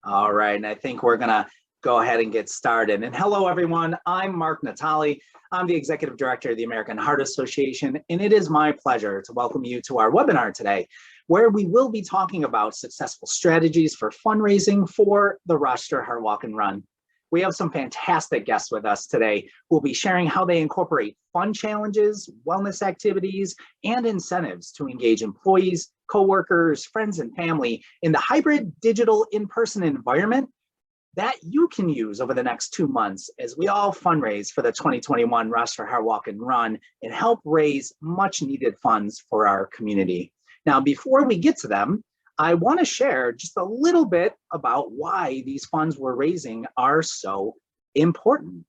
All right, and I think we're gonna go ahead and get started. And hello, everyone. I'm Mark Natali. I'm the Executive Director of the American Heart Association, and it is my pleasure to welcome you to our webinar today, where we will be talking about successful strategies for fundraising for the Rochester Heart Walk and Run. We have some fantastic guests with us today who will be sharing how they incorporate fun challenges, wellness activities, and incentives to engage employees, coworkers, friends, and family in the hybrid digital in-person environment that you can use over the next 2 months as we all fundraise for the 2021 Rochester Heart Walk and Run and help raise much needed funds for our community. Now, before we get to them, I want to share just a little bit about why these funds we're raising are so important.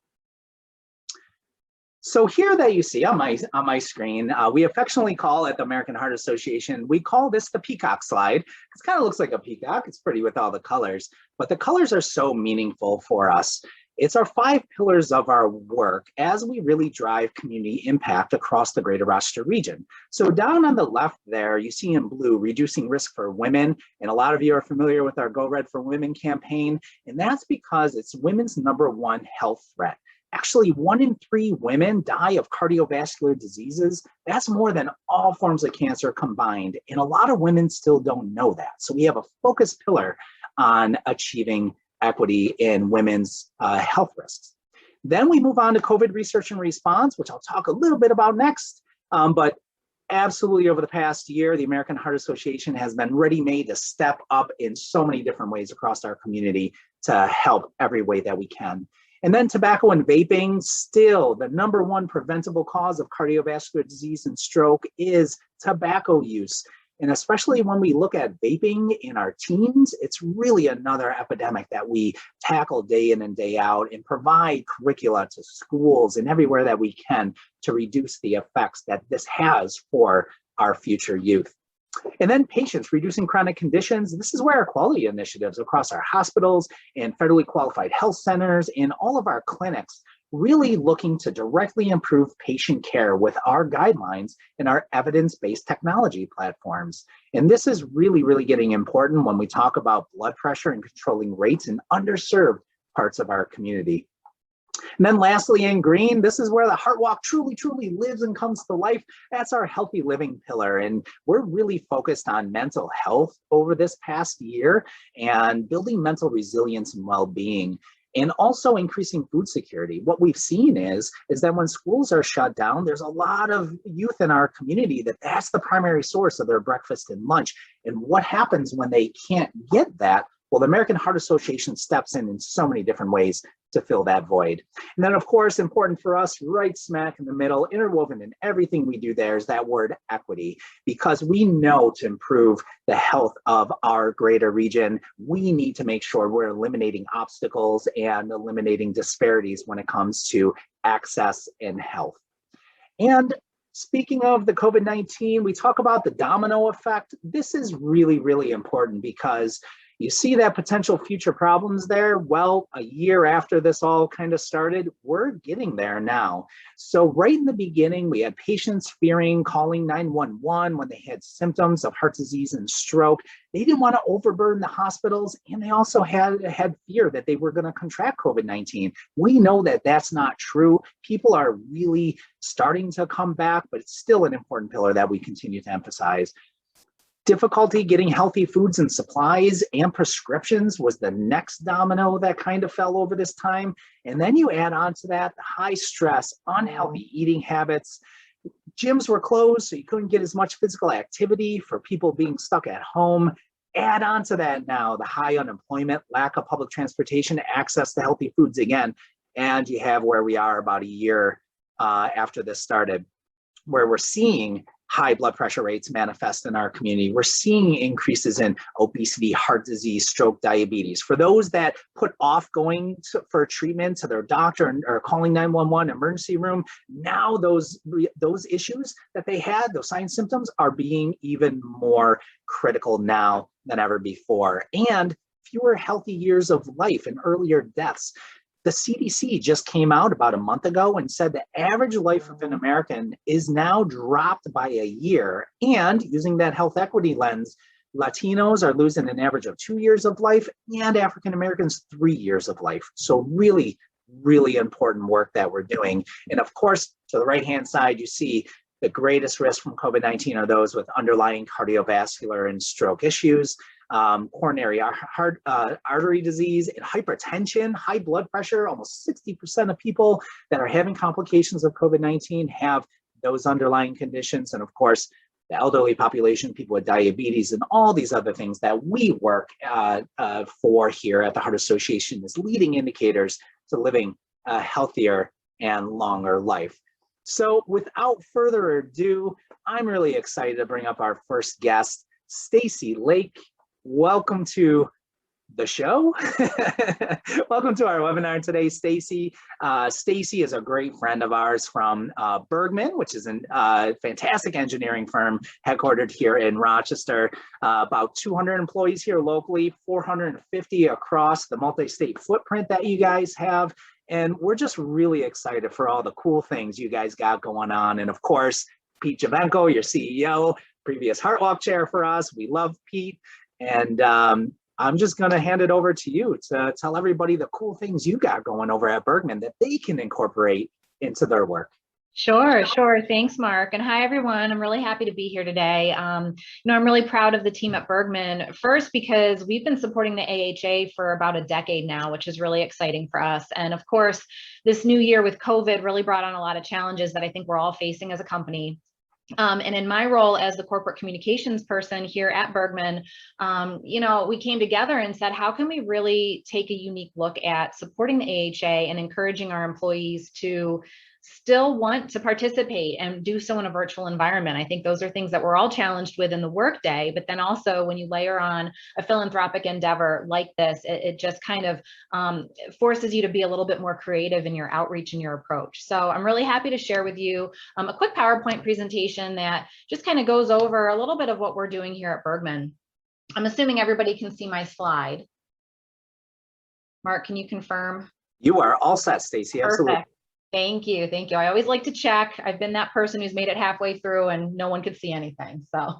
So here that you see on my screen, we affectionately call at the American Heart Association, we call this the peacock slide. It kind of looks like a peacock. It's pretty with all the colors, but the colors are so meaningful for us. It's our 5 pillars of our work as we really drive community impact across the greater Rochester region. So down on the left there, you see in blue, reducing risk for women. And a lot of you are familiar with our Go Red for Women campaign. And that's because it's women's #1 health threat. Actually, 1 in 3 women die of cardiovascular diseases. That's more than all forms of cancer combined. And a lot of women still don't know that. So we have a focused pillar on achieving equity in women's health risks. Then we move on to COVID research and response, which I'll talk a little bit about next. But absolutely over the past year, the American Heart Association has been ready-made to step up in so many different ways across our community to help every way that we can. And then tobacco and vaping, still the #1 preventable cause of cardiovascular disease and stroke is tobacco use. And especially when we look at vaping in our teens, it's really another epidemic that we tackle day in and day out and provide curricula to schools and everywhere that we can to reduce the effects that this has for our future youth. And then patients, reducing chronic conditions. This is where our quality initiatives across our hospitals and federally qualified health centers and all of our clinics really looking to directly improve patient care with our guidelines and our evidence-based technology platforms. And this is really, really getting important when we talk about blood pressure and controlling rates in underserved parts of our community. And then lastly, in green, this is where the Heart Walk truly, truly lives and comes to life. That's our healthy living pillar. And we're really focused on mental health over this past year and building mental resilience and well-being, and also increasing food security. What we've seen is that when schools are shut down, there's a lot of youth in our community that's the primary source of their breakfast and lunch. And what happens when they can't get that? Well, the American Heart Association steps in so many different ways to fill that void. And then, of course, important for us, right smack in the middle, interwoven in everything we do there is that word equity, because we know to improve the health of our greater region, we need to make sure we're eliminating obstacles and eliminating disparities when it comes to access and health. And speaking of the COVID-19, we talk about the domino effect. This is really, really important because you see that potential future problems there. Well, a year after this all kind of started, we're getting there now. So right in the beginning, we had patients fearing calling 911 when they had symptoms of heart disease and stroke. They didn't want to overburden the hospitals, and they also had fear that they were going to contract COVID-19. We know that that's not true. People are really starting to come back, but it's still an important pillar that we continue to emphasize. Difficulty getting healthy foods and supplies and prescriptions was the next domino that kind of fell over this time. And then you add on to that the high stress, unhealthy eating habits. Gyms were closed, so you couldn't get as much physical activity for people being stuck at home. Add on to that now the high unemployment, lack of public transportation, access to healthy foods again. And you have where we are about a year after this started, where we're seeing high blood pressure rates manifest in our community. We're seeing increases in obesity, heart disease, stroke, diabetes. For those that put off going for treatment to their doctor or calling 911 emergency room, now those issues that they had, those signs, symptoms, are being even more critical now than ever before. And fewer healthy years of life and earlier deaths. The CDC just came out about a month ago and said the average life of an American is now dropped by a year. And using that health equity lens, Latinos are losing an average of 2 years of life, and African Americans 3 years of life. So really, really important work that we're doing. And of course, to the right-hand side, you see the greatest risk from COVID-19 are those with underlying cardiovascular and stroke issues, coronary heart artery disease, and hypertension, high blood pressure. Almost 60% of people that are having complications of COVID-19 have those underlying conditions. And of course, the elderly population, people with diabetes, and all these other things that we work for here at the Heart Association as leading indicators to living a healthier and longer life. So without further ado, I'm really excited to bring up our first guest, Stacy Lake. Welcome to the show. Welcome to our webinar today, Stacy. Stacy is a great friend of ours from Bergman, which is a fantastic engineering firm headquartered here in Rochester. About 200 employees here locally, 450 across the multi-state footprint that you guys have. And we're just really excited for all the cool things you guys got going on. And of course, Pete Javenko, your CEO, previous Heart Walk chair for us. We love Pete. And I'm just going to hand it over to you to tell everybody the cool things you got going over at Bergman that they can incorporate into their work. Sure. Thanks, Mark. And hi, everyone. I'm really happy to be here today. I'm really proud of the team at Bergman. First, because we've been supporting the AHA for about a decade now, which is really exciting for us. And of course, this new year with COVID really brought on a lot of challenges that I think we're all facing as a company. And in my role as the corporate communications person here at Bergman, we came together and said, how can we really take a unique look at supporting the AHA and encouraging our employees to still want to participate and do so in a virtual environment? I think those are things that we're all challenged with in the workday, but then also when you layer on a philanthropic endeavor like this, it just kind of forces you to be a little bit more creative in your outreach and your approach. So I'm really happy to share with you a quick PowerPoint presentation that just kind of goes over a little bit of what we're doing here at Bergman. I'm assuming everybody can see my slide. Mark, can you confirm? You are all set, Stacy. Absolutely. Perfect. Thank you. I always like to check. I've been that person who's made it halfway through and no one could see anything. So,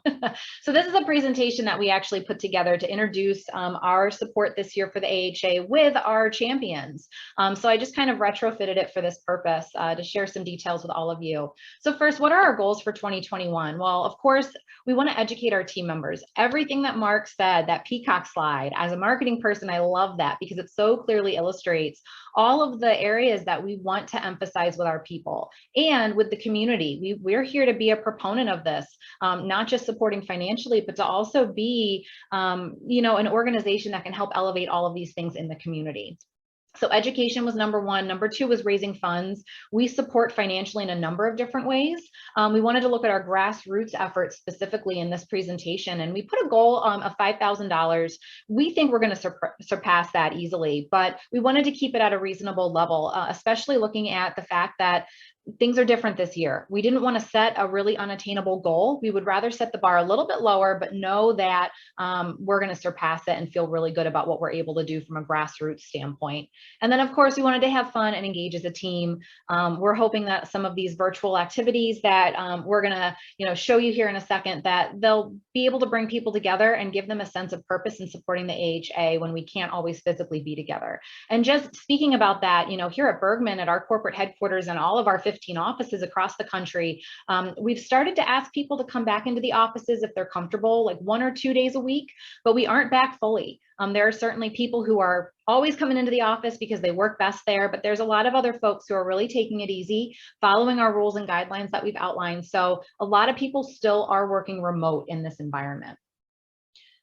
so this is a presentation that we actually put together to introduce our support this year for the AHA with our champions. So I just kind of retrofitted it for this purpose to share some details with all of you. So first, what are our goals for 2021? Well, of course, we want to educate our team members. Everything that Mark said, that peacock slide, as a marketing person, I love that because it so clearly illustrates all of the areas that we want to emphasize with our people and with the community. We're here to be a proponent of this, not just supporting financially, but to also be, an organization that can help elevate all of these things in the community. So education was number one. Number two was raising funds. We support financially in a number of different ways. We wanted to look at our grassroots efforts specifically in this presentation, and we put a goal of $5,000. We think we're going to surpass that easily, but we wanted to keep it at a reasonable level, especially looking at the fact that things are different this year. We didn't want to set a really unattainable goal. We would rather set the bar a little bit lower, but know that we're going to surpass it and feel really good about what we're able to do from a grassroots standpoint. And then, of course, we wanted to have fun and engage as a team. We're hoping that some of these virtual activities that we're going to, show you here in a second, that they'll be able to bring people together and give them a sense of purpose in supporting the AHA when we can't always physically be together. And just speaking about that, here at Bergman, at our corporate headquarters and all of our 15 offices across the country, we've started to ask people to come back into the offices if they're comfortable, like 1 or 2 days a week, but we aren't back fully. There are certainly people who are always coming into the office because they work best there, but there's a lot of other folks who are really taking it easy, following our rules and guidelines that we've outlined. So a lot of people still are working remote in this environment.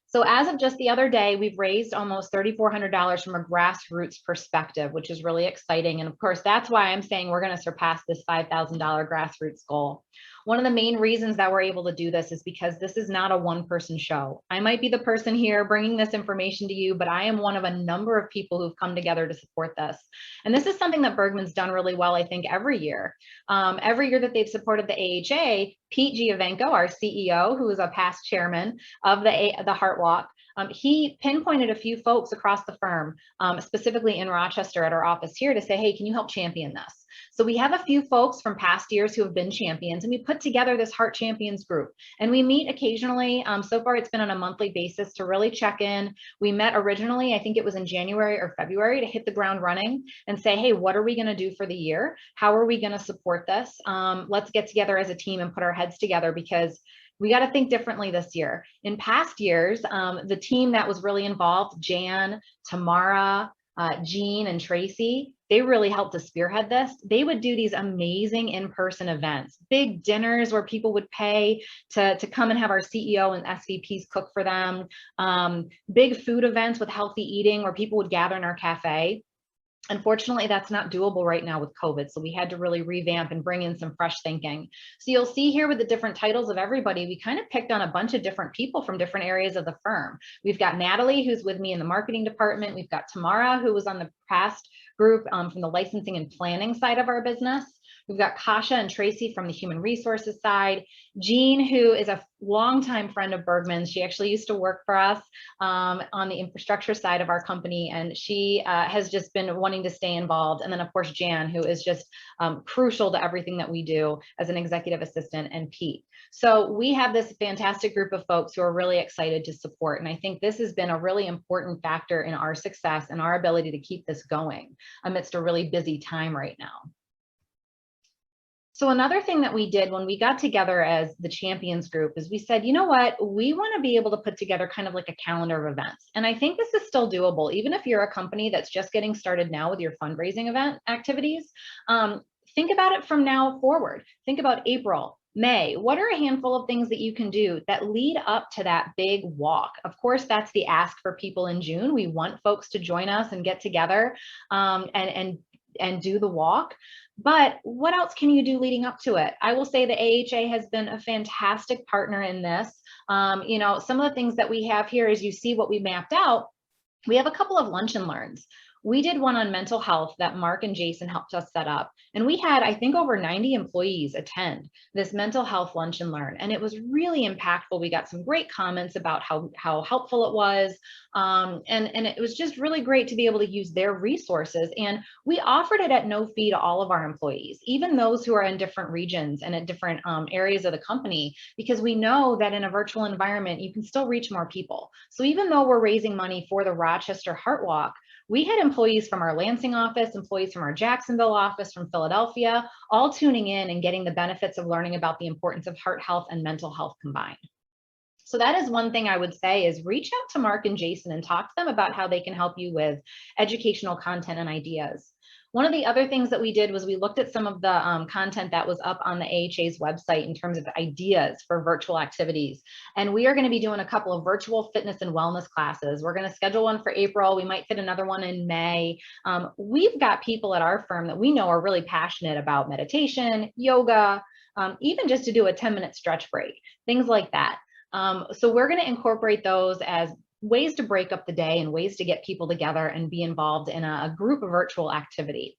So as of just the other day, we've raised almost $3,400 from a grassroots perspective, which is really exciting. And of course, that's why I'm saying we're going to surpass this $5,000 grassroots goal. One of the main reasons that we're able to do this is because this is not a one-person show. I might be the person here bringing this information to you, but I am one of a number of people who've come together to support this. And this is something that Bergman's done really well, I think, every year. Every year that they've supported the AHA, Pete Giovanco, our CEO, who is a past chairman of the Heart Walk, he pinpointed a few folks across the firm, specifically in Rochester at our office here, to say, hey, can you help champion this? So we have a few folks from past years who have been champions, and we put together this Heart Champions group, and we meet occasionally. So far, it's been on a monthly basis to really check in. We met originally, I think it was in January or February, to hit the ground running and say, hey, what are we going to do for the year? How are we going to support this? Let's get together as a team and put our heads together, because we got to think differently this year. In past years, the team that was really involved, Jan, Tamara, Jean, and Tracy, they really helped to spearhead this. They would do these amazing in-person events, big dinners where people would pay to come and have our CEO and SVPs cook for them, big food events with healthy eating where people would gather in our cafe. Unfortunately, that's not doable right now with COVID, so we had to really revamp and bring in some fresh thinking. So you'll see here with the different titles of everybody, we kind of picked on a bunch of different people from different areas of the firm. We've got Natalie, who's with me in the marketing department. We've got Tamara, who was on the past group from the licensing and planning side of our business. We've got Kasha and Tracy from the human resources side. Jean, who is a longtime friend of Bergman's. She actually used to work for us on the infrastructure side of our company, and she has just been wanting to stay involved. And then, of course, Jan, who is just crucial to everything that we do as an executive assistant, and Pete. So we have this fantastic group of folks who are really excited to support. And I think this has been a really important factor in our success and our ability to keep this going amidst a really busy time right now. So another thing that we did when we got together as the Champions group is we said, you know what, we want to be able to put together kind of like a calendar of events. And I think this is still doable, even if you're a company that's just getting started now with your fundraising event activities. Think about it from now forward. Think about April, May. What are a handful of things that you can do that lead up to that big walk? Of course, that's the ask for people in June. We want folks to join us and get together and do the walk. But what else can you do leading up to it? I will say the AHA has been a fantastic partner in this. You know, some of the things that we have here, as you see what we mapped out, we have a couple of lunch and learns. We did one on mental health that Mark and Jason helped us set up. And we had, I think, over 90 employees attend this mental health lunch and learn. And it was really impactful. We got some great comments about how helpful it was. And it was just really great to be able to use their resources. And we offered it at no fee to all of our employees, even those who are in different regions and at different areas of the company, because we know that in a virtual environment, you can still reach more people. So even though we're raising money for the Rochester Heart Walk, we had employees from our Lansing office, employees from our Jacksonville office, from Philadelphia, all tuning in and getting the benefits of learning about the importance of heart health and mental health combined. So that is one thing I would say, is reach out to Mark and Jason and talk to them about how they can help you with educational content and ideas. One of the other things that we did was we looked at some of the content that was up on the AHA's website in terms of ideas for virtual activities. And we are going to be doing a couple of virtual fitness and wellness classes. We're going to schedule one for April. We might fit another one in May. We've got people at our firm that we know are really passionate about meditation, yoga, even just to do a 10-minute stretch break, things like that. So we're going to incorporate those as ways to break up the day and ways to get people together and be involved in a group virtual activity.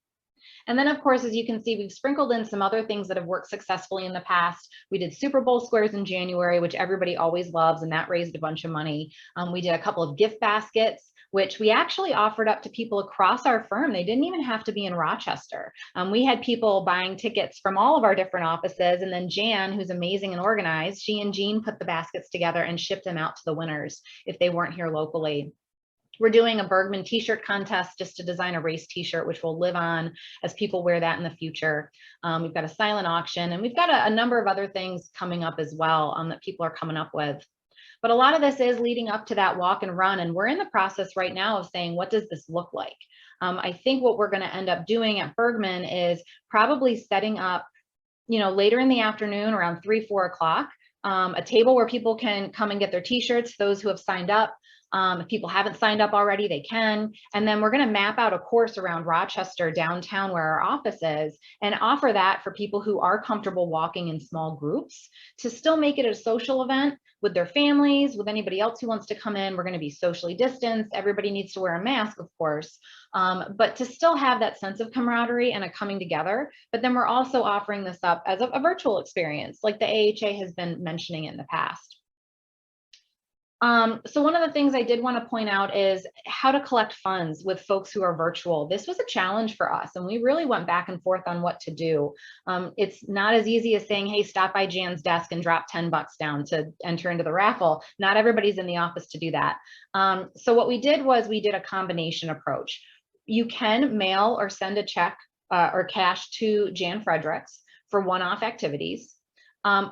And then, of course, as you can see, we've sprinkled in some other things that have worked successfully in the past. We did Super Bowl squares in January, which everybody always loves, and that raised a bunch of money. We did a couple of gift baskets, which we actually offered up to people across our firm. They didn't even have to be in Rochester. We had people buying tickets from all of our different offices, and then Jan, who's amazing and organized, she and Jean put the baskets together and shipped them out to the winners if they weren't here locally. We're doing a Bergman t-shirt contest just to design a race t-shirt, which will live on as people wear that in the future. We've got a silent auction, and we've got a number of other things coming up as well that people are coming up with. But a lot of this is leading up to that walk and run, and we're in the process right now of saying, what does this look like? I think what we're going to end up doing at Bergman is probably setting up, you know, later in the afternoon around 3, 4 o'clock, a table where people can come and get their t-shirts, those who have signed up. If people haven't signed up already, they can. And then we're going to map out a course around Rochester downtown where our office is, and offer that for people who are comfortable walking in small groups to still make it a social event with their families, with anybody else who wants to come in. We're going to be socially distanced. Everybody needs to wear a mask, of course, but to still have that sense of camaraderie and a coming together. But then we're also offering this up as a virtual experience, like the AHA has been mentioning in the past. So one of the things I did want to point out is how to collect funds with folks who are virtual. This was a challenge for us, and we really went back and forth on what to do. It's not as easy as saying, hey, stop by Jan's desk and drop 10 bucks down to enter into the raffle. Not everybody's in the office to do that. So what we did was we did a combination approach. You can mail or send a check or cash to Jan Fredericks for one-off activities.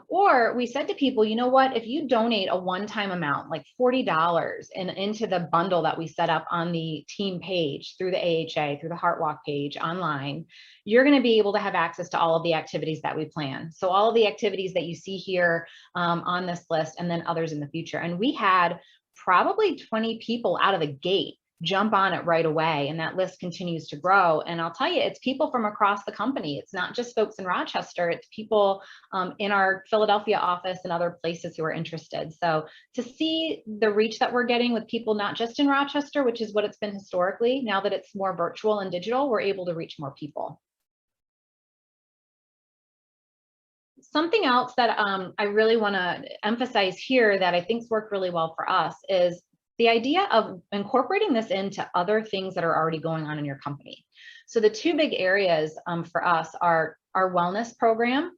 Or we said to people, you know what, if you donate a one-time amount, like $40 into the bundle that we set up on the team page through the AHA, through the Heart Walk page online, you're going to be able to have access to all of the activities that we plan. So all of the activities that you see here on this list, and then others in the future. And we had probably 20 people out of the gate jump on it right away, and that list continues to grow. And I'll tell you, it's people from across the company. It's not just folks in Rochester, it's people in our Philadelphia office and other places who are interested. So to see the reach that we're getting with people not just in Rochester, which is what it's been historically, now that it's more virtual and digital, we're able to reach more people. Something else that I really want to emphasize here that I think's worked really well for us is the idea of incorporating this into other things that are already going on in your company. So the two big areas for us are our wellness program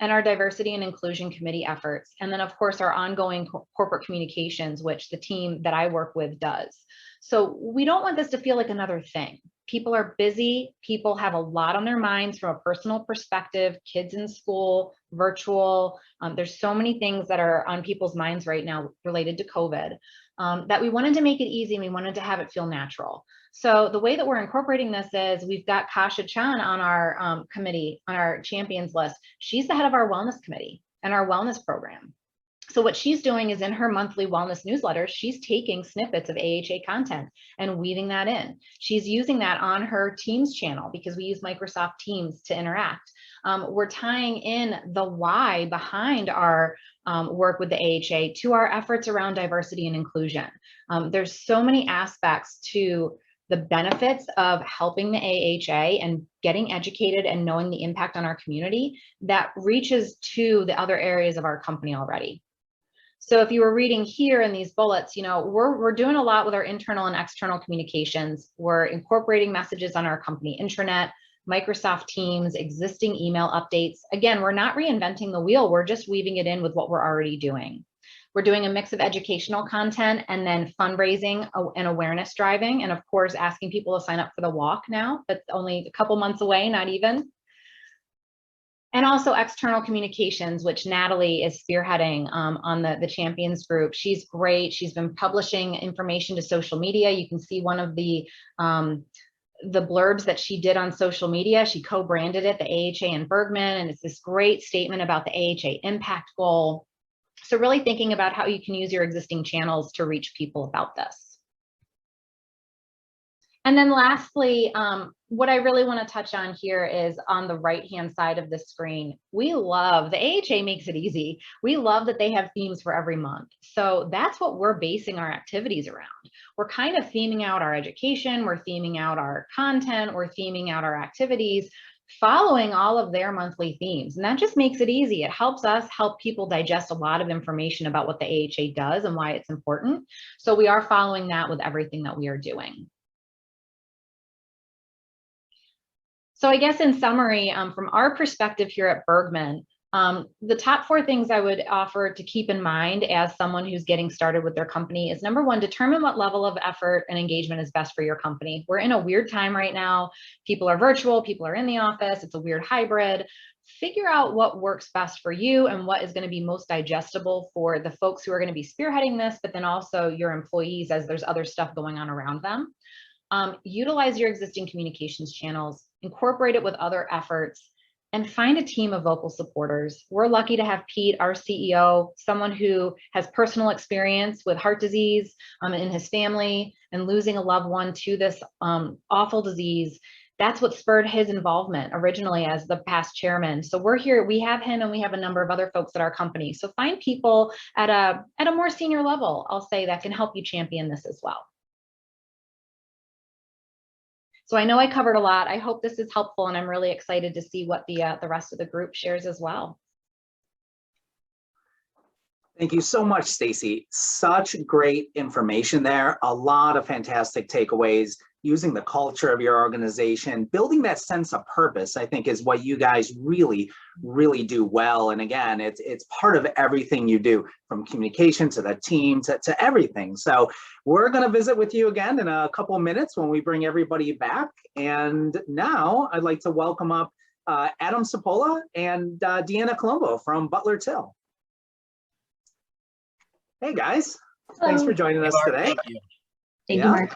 and our diversity and inclusion committee efforts. And then of course our ongoing corporate communications, which the team that I work with does. So we don't want this to feel like another thing. People are busy, people have a lot on their minds from a personal perspective, kids in school, virtual. There's so many things that are on people's minds right now related to COVID. That we wanted to make it easy and we wanted to have it feel natural. So the way that we're incorporating this is we've got Kasha Chan on our committee, on our champions list. She's the head of our wellness committee and our wellness program. So what she's doing is in her monthly wellness newsletter, she's taking snippets of AHA content and weaving that in. She's using that on her Teams channel because we use Microsoft Teams to interact. We're tying in the why behind our work with the AHA to our efforts around diversity and inclusion. There's so many aspects to the benefits of helping the AHA and getting educated and knowing the impact on our community that reaches to the other areas of our company already. So if you were reading here in these bullets, you know, we're doing a lot with our internal and external communications. We're incorporating messages on our company intranet, Microsoft Teams, existing email updates. Again, we're not reinventing the wheel. We're just weaving it in with what we're already doing. We're doing a mix of educational content and then fundraising and awareness driving. And of course, asking people to sign up for the walk now. That's only a couple months away, not even. And also external communications, which Natalie is spearheading on the champions group. She's great. She's been publishing information to social media. You can see one of the blurbs that she did on social media. She co-branded it, the AHA and Bergman, and it's this great statement about the AHA impact goal. So really thinking about how you can use your existing channels to reach people about this. And then lastly, what I really want to touch on here is on the right-hand side of the screen. We love, the AHA makes it easy. We love that they have themes for every month. So that's what we're basing our activities around. We're kind of theming out our education, we're theming out our content, we're theming out our activities, following all of their monthly themes. And that just makes it easy. It helps us help people digest a lot of information about what the AHA does and why it's important. So we are following that with everything that we are doing. So I guess in summary, from our perspective here at Bergman, the top 4 things I would offer to keep in mind as someone who's getting started with their company is number 1, determine what level of effort and engagement is best for your company. We're in a weird time right now. People are virtual, people are in the office, it's a weird hybrid. Figure out what works best for you and what is going to be most digestible for the folks who are going to be spearheading this, but then also your employees as there's other stuff going on around them. Utilize your existing communications channels, incorporate it with other efforts, and find a team of vocal supporters. We're lucky to have Pete, our CEO, someone who has personal experience with heart disease in his family and losing a loved one to this awful disease. That's what spurred his involvement originally as the past chairman. So we're here, we have him and we have a number of other folks at our company. So find people at a more senior level, I'll say, that can help you champion this as well. So I know I covered a lot. I hope this is helpful, and I'm really excited to see what the rest of the group shares as well. Thank you so much, Stacy. Such great information there. A lot of fantastic takeaways. Using the culture of your organization, building that sense of purpose, I think is what you guys really, really do well. And again, it's part of everything you do, from communication to the team to everything. So we're going to visit with you again in a couple of minutes when we bring everybody back. And now I'd like to welcome up Adam Cipolla and Deanna Colombo from Butler Till. Hey guys, thanks for joining us today. Thank you. Thank you, Mark.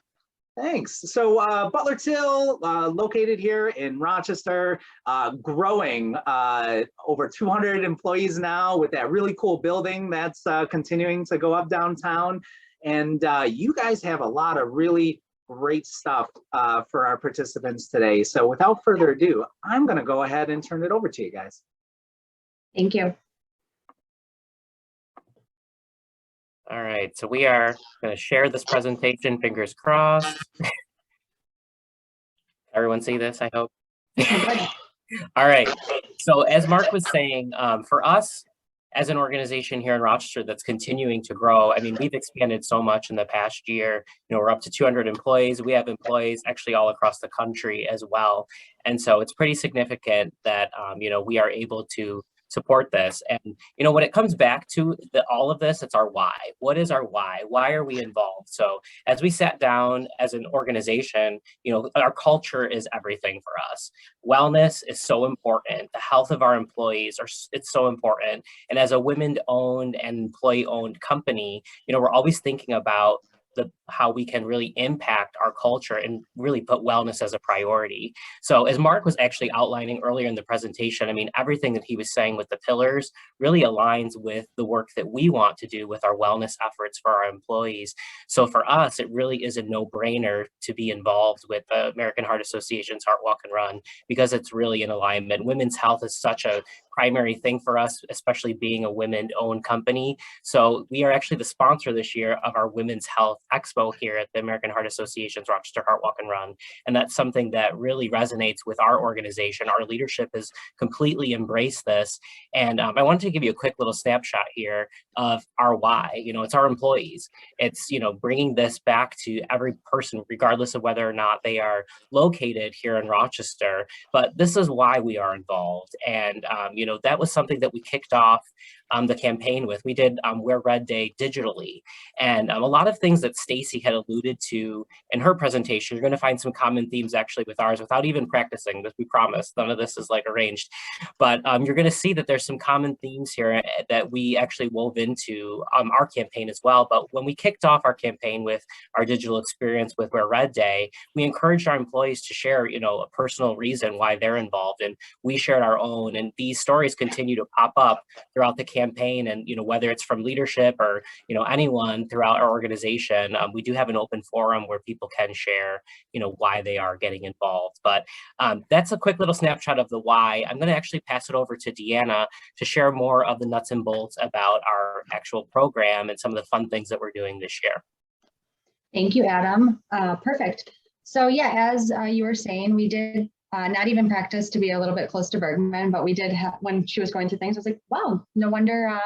Thanks. So Butler Till, located here in Rochester, growing over 200 employees now with that really cool building that's continuing to go up downtown. And you guys have a lot of really great stuff for our participants today. So without further ado, I'm going to go ahead and turn it over to you guys. Thank you. All right, so we are going to share this presentation, fingers crossed. Everyone see this, I hope? All right, so as Mark was saying, for us as an organization here in Rochester that's continuing to grow, I mean, we've expanded so much in the past year. You know, we're up to 200 employees. We have employees actually all across the country as well. And so it's pretty significant that, you know, we are able to support this. And, you know, when it comes back to all of this, it's our why. What is our why? Why are we involved? So as we sat down as an organization, you know, our culture is everything for us. Wellness is so important. The health of our employees it's so important. And as a women-owned and employee-owned company, you know, we're always thinking about how we can really impact our culture and really put wellness as a priority. So as Mark was actually outlining earlier in the presentation, I mean, everything that he was saying with the pillars really aligns with the work that we want to do with our wellness efforts for our employees. So for us, it really is a no-brainer to be involved with the American Heart Association's Heart Walk and Run, because it's really in alignment. Women's health is such a primary thing for us, especially being a women-owned company. So we are actually the sponsor this year of our Women's Health Expo here at the American Heart Association's Rochester Heart Walk and Run. And that's something that really resonates with our organization. Our leadership has completely embraced this. And I wanted to give you a quick little snapshot here of our why. You know, it's our employees. It's, you know, bringing this back to every person, regardless of whether or not they are located here in Rochester. But this is why we are involved. And, you know, that was something that we kicked off the campaign with. We did Wear Red Day digitally. And a lot of things that Stacy had alluded to in her presentation, you're going to find some common themes actually with ours without even practicing this. We promise none of this is like arranged, but you're going to see that there's some common themes here that we actually wove into our campaign as well. But when we kicked off our campaign with our digital experience with Wear Red Day, we encouraged our employees to share, you know, a personal reason why they're involved. And we shared our own, and these stories continue to pop up throughout the campaign. And, you know, whether it's from leadership or, you know, anyone throughout our organization, we do have an open forum where people can share, you know, why they are getting involved. But that's a quick little snapshot of the why. I'm going to actually pass it over to Deanna to share more of the nuts and bolts about our actual program and some of the fun things that we're doing this year. Thank you, Adam. Perfect. So yeah, as you were saying, we did not even practice to be a little bit close to Bergman, but we did have, when she was going through things, I was like, wow, no wonder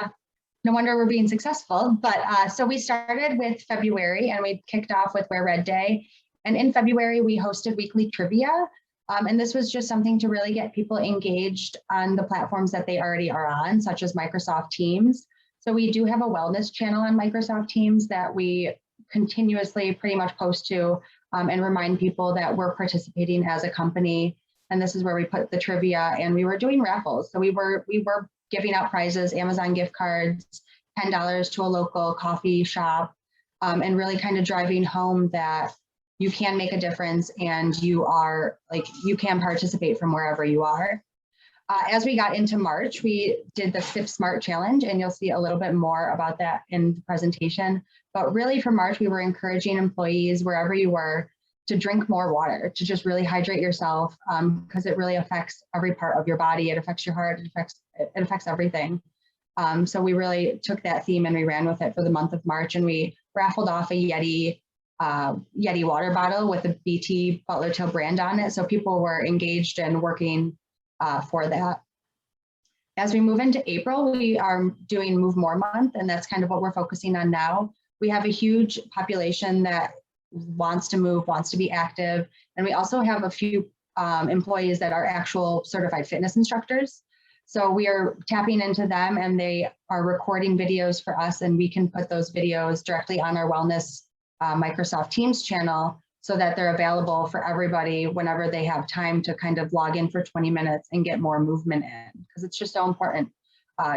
we're being successful. But so we started with February and we kicked off with Wear Red Day. And in February, we hosted weekly trivia. And this was just something to really get people engaged on the platforms that they already are on, such as Microsoft Teams. So we do have a wellness channel on Microsoft Teams that we continuously pretty much post to and remind people that we're participating as a company. And this is where we put the trivia, and we were doing raffles. So we were giving out prizes, Amazon gift cards, $10 to a local coffee shop, and really kind of driving home that you can make a difference and you can participate from wherever you are. As we got into March, we did the Sip Smart Challenge, and you'll see a little bit more about that in the presentation. But really for March, we were encouraging employees wherever you were to drink more water, to just really hydrate yourself, because it really affects every part of your body. It affects your heart, it affects everything. So we really took that theme and we ran with it for the month of March, and we raffled off a Yeti water bottle with a BT Butler Till brand on it. So people were engaged and working for that. As we move into April, we are doing Move More Month, and that's kind of what we're focusing on now. We have a huge population that wants to move, wants to be active, and we also have a few employees that are actual certified fitness instructors. So we are tapping into them, and they are recording videos for us, and we can put those videos directly on our wellness Microsoft Teams channel so that they're available for everybody whenever they have time to kind of log in for 20 minutes and get more movement in, because it's just so important.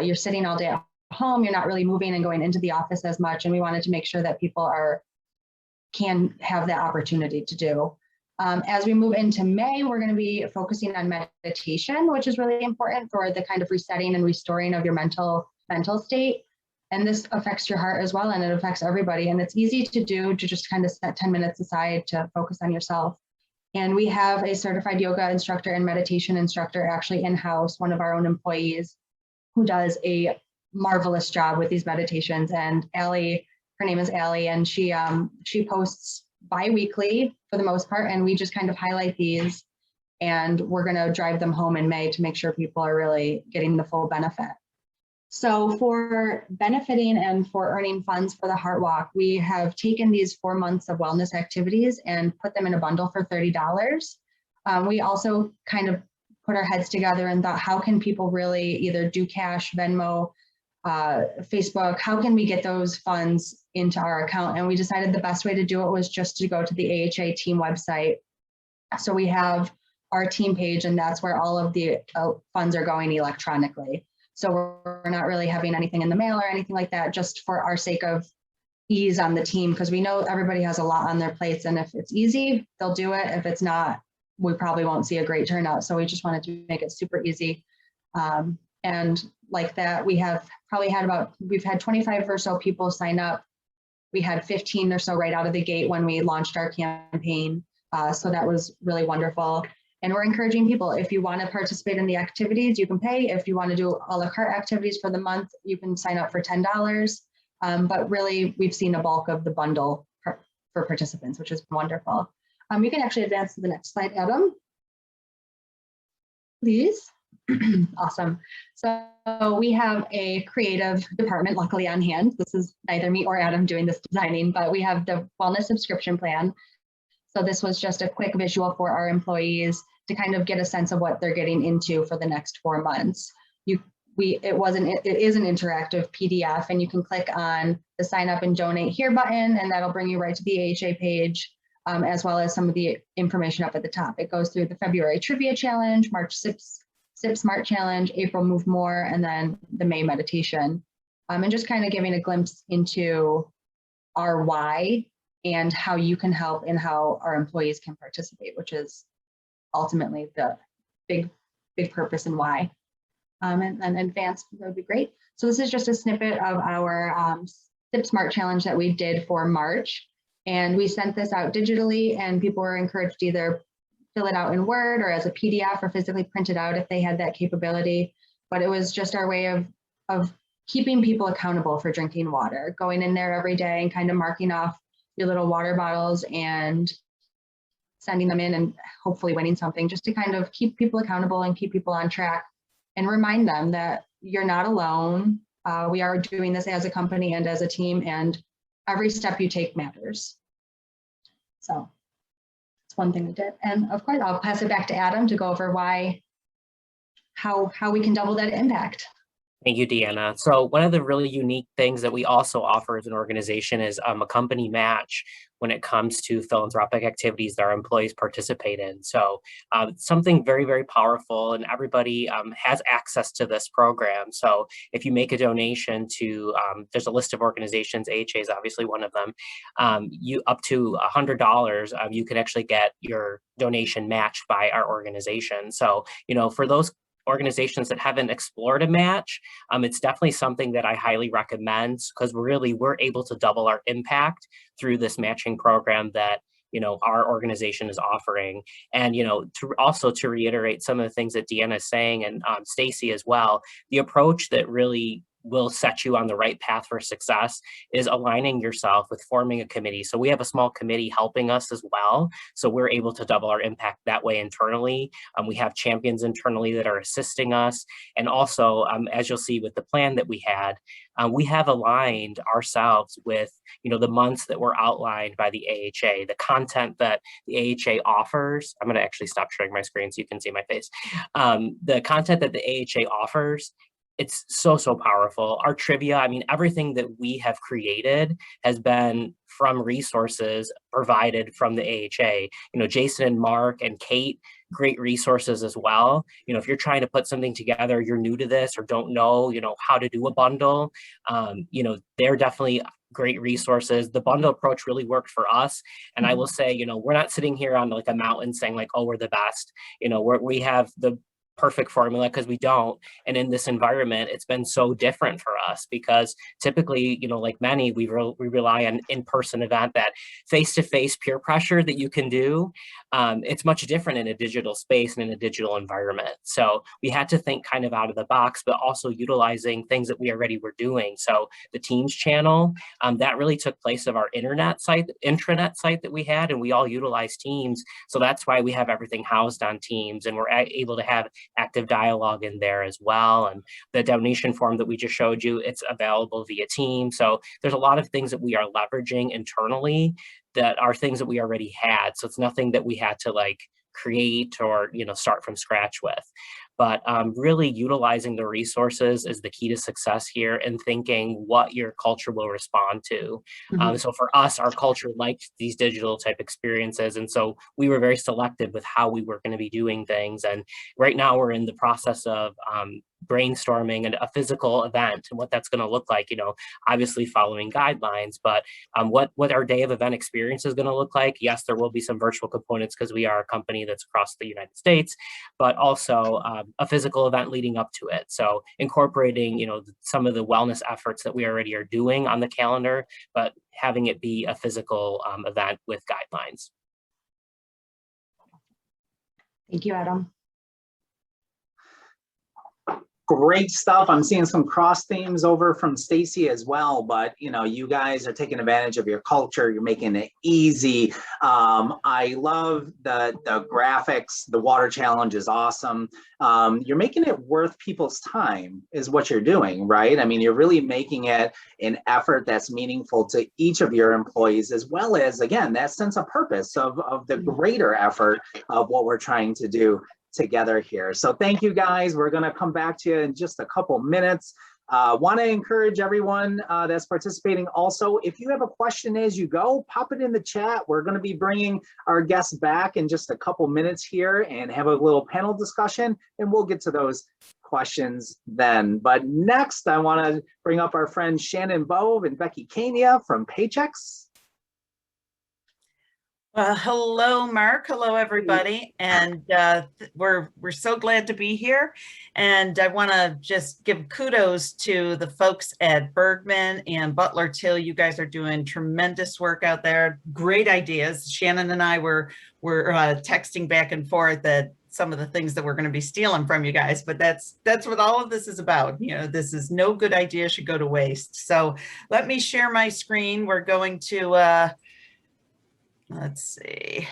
You're sitting all day at home, you're not really moving and going into the office as much, and we wanted to make sure that people can have that opportunity to do. As we move into May, we're going to be focusing on meditation, which is really important for the kind of resetting and restoring of your mental state. And this affects your heart as well, and it affects everybody. And it's easy to do, to just kind of set 10 minutes aside to focus on yourself. And we have a certified yoga instructor and meditation instructor actually in-house, one of our own employees, who does a marvelous job with these meditations. And Allie, her name is Allie, and she posts bi-weekly for the most part, and we just kind of highlight these, and we're going to drive them home in May to make sure people are really getting the full benefit. So for benefiting and for earning funds for the Heart Walk, we have taken these 4 months of wellness activities and put them in a bundle for $30. We also kind of put our heads together and thought, how can people really either do cash, Venmo, Facebook, how can we get those funds into our account? And we decided the best way to do it was just to go to the AHA team website. So we have our team page, and that's where all of the funds are going electronically. So we're not really having anything in the mail or anything like that, just for our sake of ease on the team, because we know everybody has a lot on their plates, and if it's easy, they'll do it. If it's not, we probably won't see a great turnout. So we just wanted to make it super easy. And like that, we've had 25 or so people sign up. We had 15 or so right out of the gate when we launched our campaign. So that was really wonderful. And we're encouraging people, if you want to participate in the activities, you can pay. If you want to do a la carte activities for the month, you can sign up for $10. But really, we've seen a bulk of the bundle for participants, which is wonderful. You can actually advance to the next slide, Adam, please. Awesome. So we have a creative department, luckily on hand. This is neither me or Adam doing this designing, but we have the wellness subscription plan. So this was just a quick visual for our employees to kind of get a sense of what they're getting into for the next 4 months. It is an interactive PDF, and you can click on the sign up and donate here button, and that'll bring you right to the AHA page, as well as some of the information up at the top. It goes through the February Trivia Challenge, March Sip Smart Challenge, April Move More, and then the May meditation. And just kind of giving a glimpse into our why and how you can help and how our employees can participate, which is ultimately the big purpose and why. And advanced, that would be great. So this is just a snippet of our Sip Smart Challenge that we did for March. And we sent this out digitally, and people were encouraged to either fill it out in Word or as a PDF or physically print it out if they had that capability. But it was just our way of keeping people accountable for drinking water, going in there every day and kind of marking off your little water bottles and sending them in and hopefully winning something, just to kind of keep people accountable and keep people on track and remind them that you're not alone. We are doing this as a company and as a team, and every step you take matters. So that's one thing we did. And of course, I'll pass it back to Adam to go over how we can double that impact. Thank you, Deanna. So one of the really unique things that we also offer as an organization is a company match when it comes to philanthropic activities that our employees participate in. So something very, very powerful, and everybody has access to this program. So if you make a donation to, there's a list of organizations, AHA is obviously one of them, you up to $100, you can actually get your donation matched by our organization. So, for those organizations that haven't explored a match, it's definitely something that I highly recommend, because we're able to double our impact through this matching program that our organization is offering. And to reiterate some of the things that Deanna is saying, and Stacy as well, the approach that really will set you on the right path for success is aligning yourself with forming a committee. So we have a small committee helping us as well. So we're able to double our impact that way internally. We have champions internally that are assisting us. And also, as you'll see with the plan that we have aligned ourselves with, the months that were outlined by the AHA, the content that the AHA offers. I'm going to actually stop sharing my screen so you can see my face. The content that the AHA offers, it's so powerful. Our trivia, I mean, everything that we have created has been from resources provided from the AHA. Jason and Mark and Kate, great resources as well. If you're trying to put something together, you're new to this or don't know, how to do a bundle, they're definitely great resources. The bundle approach really worked for us. And I will say, we're not sitting here on like a mountain saying like, oh, we're the best. We have the perfect formula, because we don't. And in this environment, it's been so different for us because typically, like many, we rely on in-person event, that face-to-face peer pressure that you can do. It's much different in a digital space and in a digital environment. So we had to think kind of out of the box, but also utilizing things that we already were doing. So the Teams channel, that really took place of our intranet site that we had, and we all utilize Teams. So that's why we have everything housed on Teams, and we're able to have active dialogue in there as well. And the donation form that we just showed you, it's available via Teams. So there's a lot of things that we are leveraging internally that are things that we already had. So it's nothing that we had to like create or, start from scratch with. But really utilizing the resources is the key to success here, and thinking what your culture will respond to. So for us, our culture liked these digital type experiences. And so we were very selective with how we were going to be doing things. And right now we're in the process of brainstorming and a physical event and what that's going to look like, obviously following guidelines, but what our day of event experience is going to look like. Yes, there will be some virtual components because we are a company that's across the United States, but also a physical event leading up to it. So incorporating, some of the wellness efforts that we already are doing on the calendar, but having it be a physical event with guidelines. Thank you, Adam. Great stuff. I'm seeing some cross themes over from Stacy as well, but you guys are taking advantage of your culture. You're making it easy. I love the graphics. The water challenge is awesome. You're making it worth people's time is what you're doing, right? I mean, you're really making it an effort that's meaningful to each of your employees, as well as, again, that sense of purpose of the greater effort of what we're trying to do together here. So thank you guys. We're going to come back to you in just a couple minutes. Want to encourage everyone that's participating also, if you have a question as you go, pop it in the chat. We're going to be bringing our guests back in just a couple minutes here and have a little panel discussion, and we'll get to those questions then. But next, I want to bring up our friends Shannon Bove and Becky Kania from Paychecks. Hello, Mark. Hello, everybody. And we're so glad to be here. And I want to just give kudos to the folks at Bergman and Butler Till. You guys are doing tremendous work out there. Great ideas. Shannon and I were texting back and forth that some of the things that we're going to be stealing from you guys, but that's what all of this is about. This is no good idea should go to waste. So let me share my screen. We're going to let's see.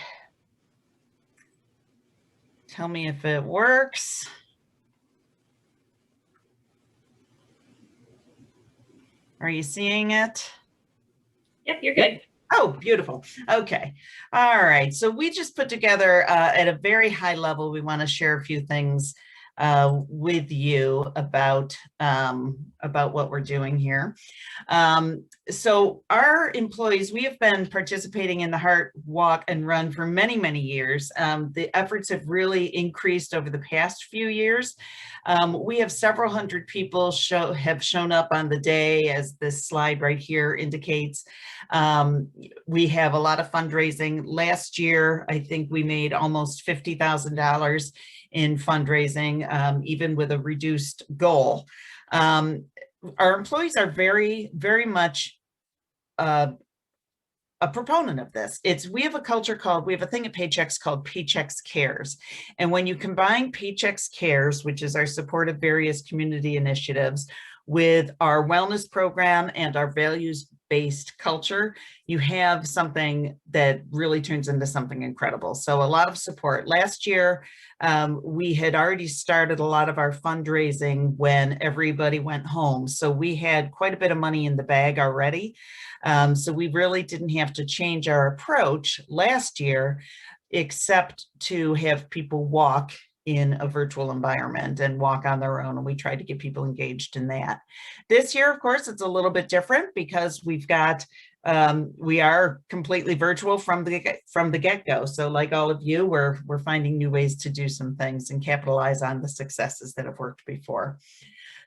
Tell me if it works. Are you seeing it? Yep, you're good. Oh, beautiful. Okay. All right. So we just put together at a very high level, we want to share a few things with you about what we're doing here. So our employees, we have been participating in the Heart Walk and Run for many, many years. The efforts have really increased over the past few years. We have several hundred people have shown up on the day, as this slide right here indicates. We have a lot of fundraising. Last year, I think we made almost $50,000 in fundraising, even with a reduced goal. Our employees are very, very much a proponent of this. We have a thing at Paychecks called Paychecks Cares. And when you combine Paychecks Cares, which is our support of various community initiatives, with our wellness program and our values-based culture, you have something that really turns into something incredible. So a lot of support. Last year, we had already started a lot of our fundraising when everybody went home. So we had quite a bit of money in the bag already. So we really didn't have to change our approach last year, except to have people walk in a virtual environment and walk on their own. And we tried to get people engaged in that. This year, of course, it's a little bit different because we've got, we are completely virtual from the get-go. So like all of you, we're finding new ways to do some things and capitalize on the successes that have worked before.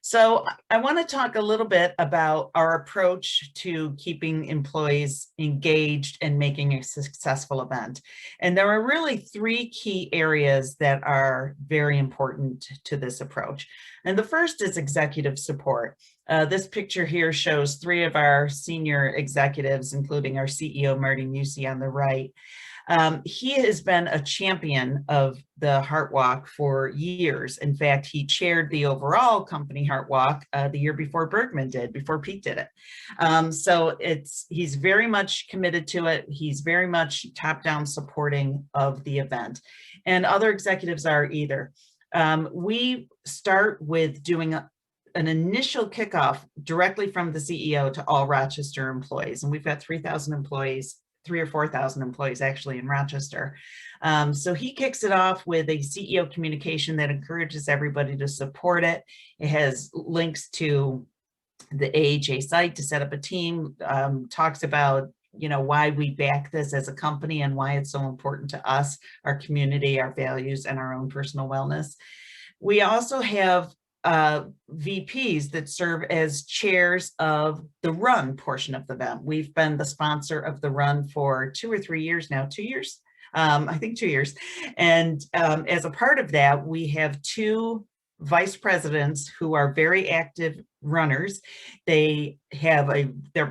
So I want to talk a little bit about our approach to keeping employees engaged and making a successful event. And there are really three key areas that are very important to this approach. And the first is executive support. This picture here shows three of our senior executives, including our CEO, Marty Musi, on the right. He has been a champion of the Heart Walk for years. In fact, he chaired the overall company Heart Walk the year before Bergman did, before Pete did it. So he's very much committed to it. He's very much top-down supporting of the event. And other executives are either. We start with doing an initial kickoff directly from the CEO to all Rochester employees. And we've got 3,000 employees, 3,000 or 4,000 employees actually in Rochester. So he kicks it off with a CEO communication that encourages everybody to support it. It has links to the AHA site to set up a team, talks about why we back this as a company and why it's so important to us, our community, our values, and our own personal wellness. We also have VPs that serve as chairs of the run portion of the event. We've been the sponsor of the run for 2 or 3 years now, 2 years, I think 2 years. And as a part of that, we have 2 vice presidents who are very active runners. They're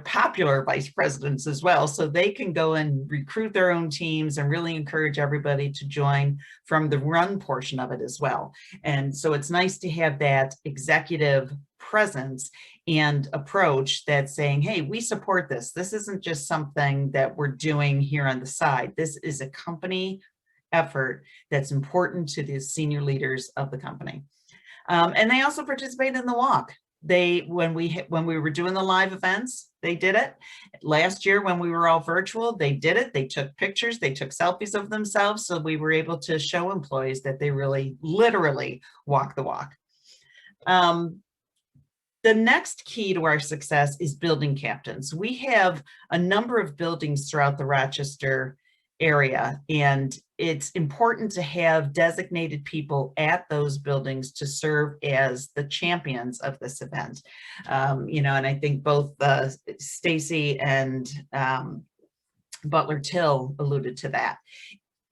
popular vice presidents as well, so they can go and recruit their own teams and really encourage everybody to join from the run portion of it as well. And so it's nice to have that executive presence and approach that's saying, hey, we support this. This isn't just something that we're doing here on the side. This is a company effort that's important to the senior leaders of the company. And they also participate in the walk. When we were doing the live events, they did it. Last year, when we were all virtual, they did it. They took pictures, they took selfies of themselves. So we were able to show employees that they really literally walk the walk. The next key to our success is building captains. We have a number of buildings throughout the Rochester area, and it's important to have designated people at those buildings to serve as the champions of this event. And I think both Stacy and Butler Till alluded to that.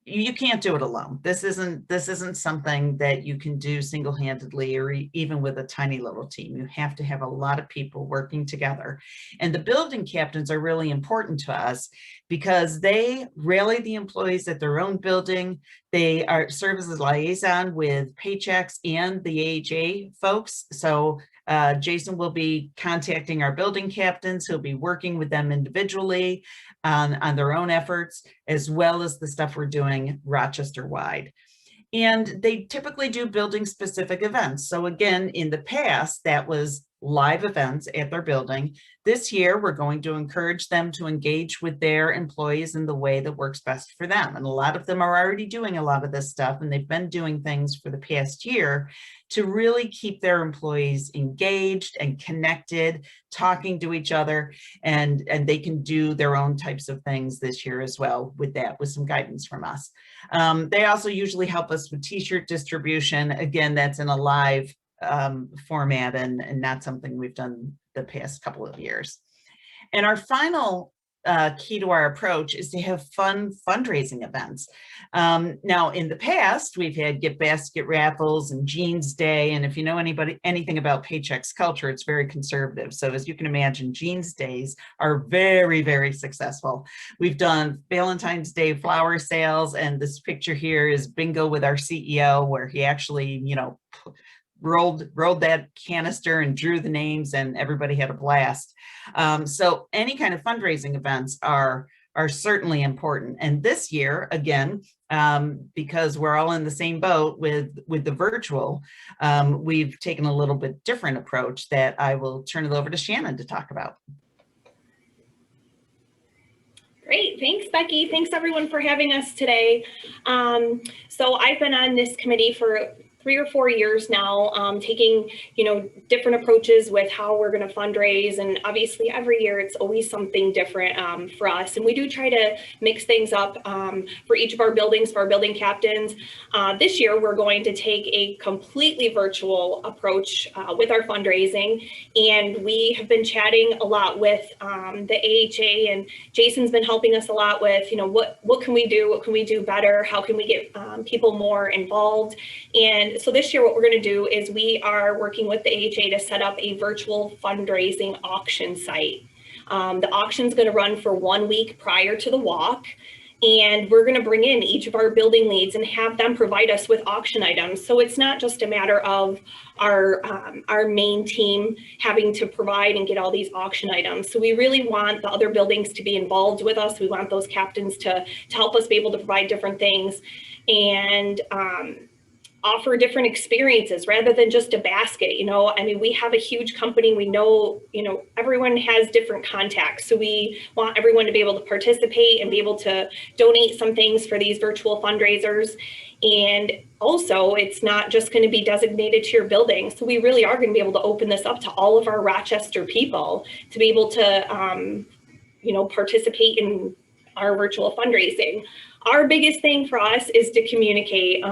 You can't do it alone. This isn't something that you can do single-handedly or even with a tiny little team. You have to have a lot of people working together. And the building captains are really important to us because they rally the employees at their own building. They serve as a liaison with Paychecks and the AHA folks. So Jason will be contacting our building captains. He'll be working with them individually on their own efforts, as well as the stuff we're doing Rochester-wide. And they typically do building specific events. So again, in the past, that was live events at their building. This year, we're going to encourage them to engage with their employees in the way that works best for them. And a lot of them are already doing a lot of this stuff, and they've been doing things for the past year to really keep their employees engaged and connected, talking to each other, and they can do their own types of things this year as well with that, with some guidance from us. They also usually help us with t-shirt distribution. Again, that's in a live format and not something we've done the past couple of years. And our final key to our approach is to have fun fundraising events. Now, in the past, we've had gift basket raffles and Jeans Day. And if you know anything about Paychecks culture, it's very conservative. So as you can imagine, Jeans Days are very, very successful. We've done Valentine's Day flower sales, and this picture here is bingo with our CEO, where he actually, rolled that canister and drew the names, and everybody had a blast. So any kind of fundraising events are certainly important. And this year, again, because we're all in the same boat with the virtual, we've taken a little bit different approach that I will turn it over to Shannon to talk about. Great, thanks Becky. Thanks everyone for having us today. So I've been on this committee for 3 or 4 years now, taking, different approaches with how we're going to fundraise. And obviously every year it's always something different for us. And we do try to mix things up for each of our buildings, for our building captains. This year we're going to take a completely virtual approach with our fundraising. And we have been chatting a lot with the AHA, and Jason's been helping us a lot with, what can we do? What can we do better? How can we get people more involved? And so this year, what we're going to do is we are working with the AHA to set up a virtual fundraising auction site. The auction is going to run for 1 week prior to the walk. And we're going to bring in each of our building leads and have them provide us with auction items. So it's not just a matter of our main team having to provide and get all these auction items. So we really want the other buildings to be involved with us. We want those captains to help us be able to provide different things and offer different experiences rather than just a basket. I mean, we have a huge company. We know, everyone has different contacts. So we want everyone to be able to participate and be able to donate some things for these virtual fundraisers. And also, it's not just going to be designated to your building. So we really are going to be able to open this up to all of our Rochester people to be able to, participate in our virtual fundraising. Our biggest thing for us is to communicate.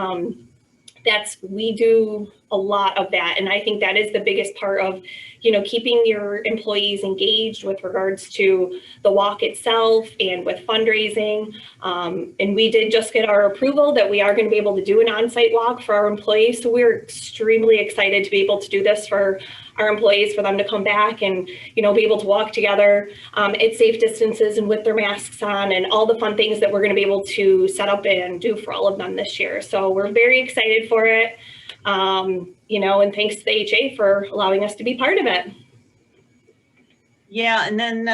We do a lot of that. And I think that is the biggest part of, keeping your employees engaged with regards to the walk itself and with fundraising. And we did just get our approval that we are going to be able to do an on-site walk for our employees. So we're extremely excited to be able to do this for our employees, for them to come back and, be able to walk together at safe distances and with their masks on, and all the fun things that we're going to be able to set up and do for all of them this year. So we're very excited for it. And thanks to the AHA for allowing us to be part of it. Yeah, and then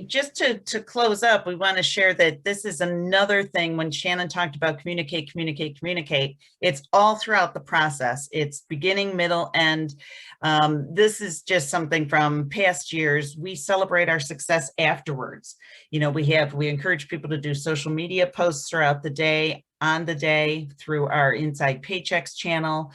just to close up, we want to share that this is another thing when Shannon talked about communicate, it's all throughout the process. It's beginning, middle, end. This is just something from past years. We celebrate our success afterwards. We encourage people to do social media posts throughout the day, on the day, through our Inside Paychecks channel.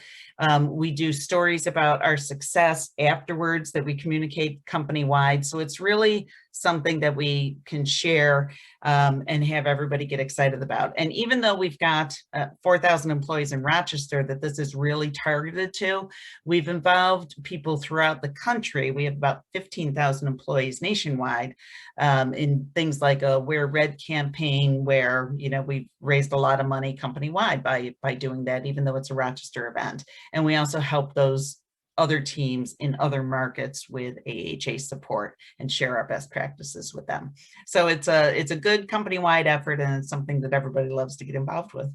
We do stories about our success afterwards that we communicate company-wide. So it's really something that we can share and have everybody get excited about. And even though we've got 4,000 employees in Rochester that this is really targeted to, we've involved people throughout the country. We have about 15,000 employees nationwide in things like a Wear Red campaign, where we've raised a lot of money company-wide by doing that, even though it's a Rochester event. And we also help those other teams in other markets with AHA support and share our best practices with them. So it's a good company-wide effort, and it's something that everybody loves to get involved with.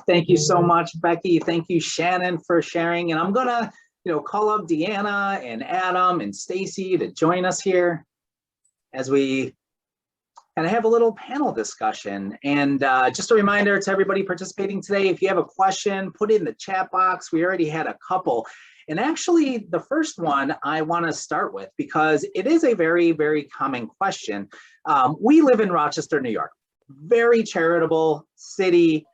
Thank you so much, Becky. Thank you, Shannon, for sharing. And I'm gonna, call up Deanna and Adam and Stacy to join us here as we kind of have a little panel discussion. And just a reminder to everybody participating today, if you have a question, put it in the chat box. We already had a couple. And actually, the first one I want to start with, because it is a very, very common question. We live in Rochester, New York, very charitable city.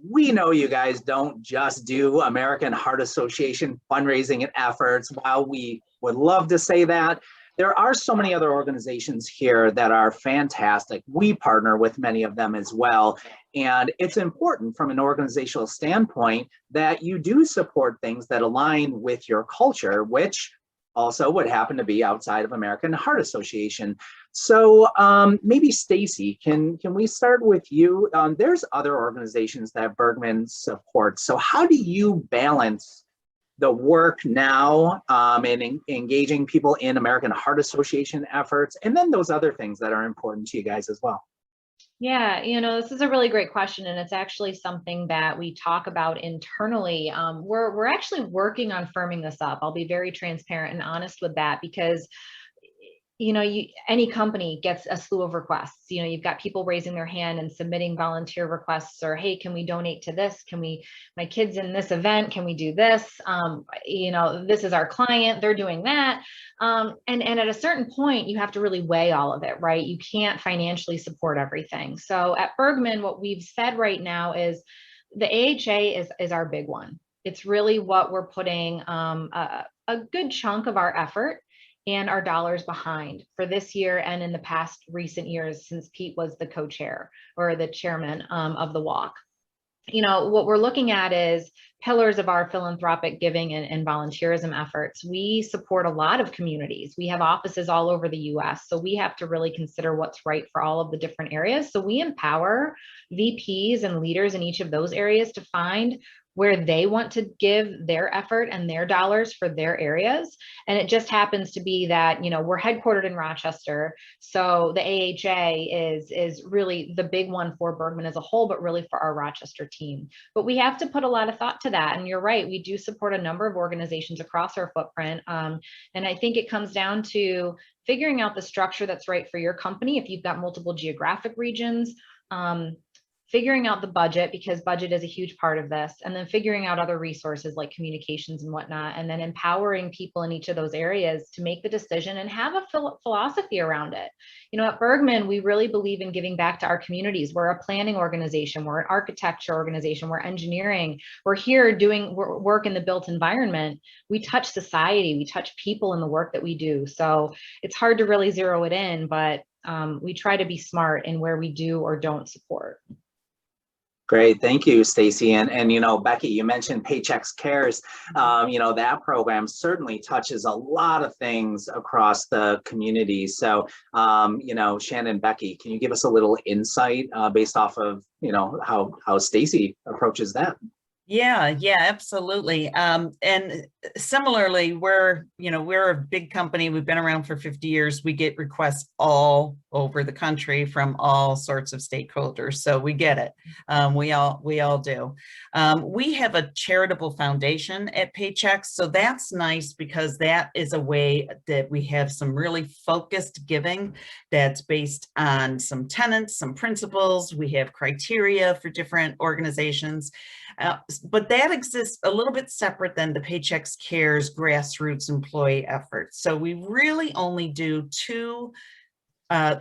We know you guys don't just do American Heart Association fundraising and efforts. While we would love to say that, there are so many other organizations here that are fantastic. We partner with many of them as well. And it's important from an organizational standpoint that you do support things that align with your culture, which also would happen to be outside of American Heart Association. So maybe Stacy, can we start with you? There's other organizations that Bergman supports. So how do you balance the work now and engaging people in American Heart Association efforts, and then those other things that are important to you guys as well? Yeah, this is a really great question, and it's actually something that we talk about internally. We're actually working on firming this up. I'll be very transparent and honest with that, because any company gets a slew of requests. You've got people raising their hand and submitting volunteer requests, or, hey, can we donate to this? My kid's in this event, can we do this? This is our client, they're doing that. And at a certain point, you have to really weigh all of it, right? You can't financially support everything. So at Bergman, what we've said right now is the AHA is our big one. It's really what we're putting a good chunk of our effort and our dollars behind for this year and in the past recent years, since Pete was the co-chair or the chairman of the walk. What we're looking at is pillars of our philanthropic giving and volunteerism efforts. We support a lot of communities. We have offices all over the US, so we have to really consider what's right for all of the different areas. So we empower VPs and leaders in each of those areas to find where they want to give their effort and their dollars for their areas. And it just happens to be that, we're headquartered in Rochester. So the AHA is really the big one for Bergman as a whole, but really for our Rochester team. But we have to put a lot of thought to that. And you're right, we do support a number of organizations across our footprint. And I think it comes down to figuring out the structure that's right for your company. If you've got multiple geographic regions, figuring out the budget, because budget is a huge part of this, and then figuring out other resources like communications and whatnot, and then empowering people in each of those areas to make the decision and have a philosophy around it. At Bergman, we really believe in giving back to our communities. We're a planning organization, we're an architecture organization, we're engineering, we're here doing work in the built environment. We touch society, we touch people in the work that we do. So it's hard to really zero it in, but we try to be smart in where we do or don't support. Great, thank you, Stacy. And Becky, you mentioned Paychecks Cares. That program certainly touches a lot of things across the community. So, Shannon, Becky, can you give us a little insight based off of how Stacy approaches that? Yeah, absolutely. And similarly, we're a big company. We've been around for 50 years. We get requests all over the country from all sorts of stakeholders. So we get it. We all do. We have a charitable foundation at Paychecks. So that's nice, because that is a way that we have some really focused giving that's based on some tenets, some principles. We have criteria for different organizations. But that exists a little bit separate than the Paychecks Cares grassroots employee effort. So we really only do two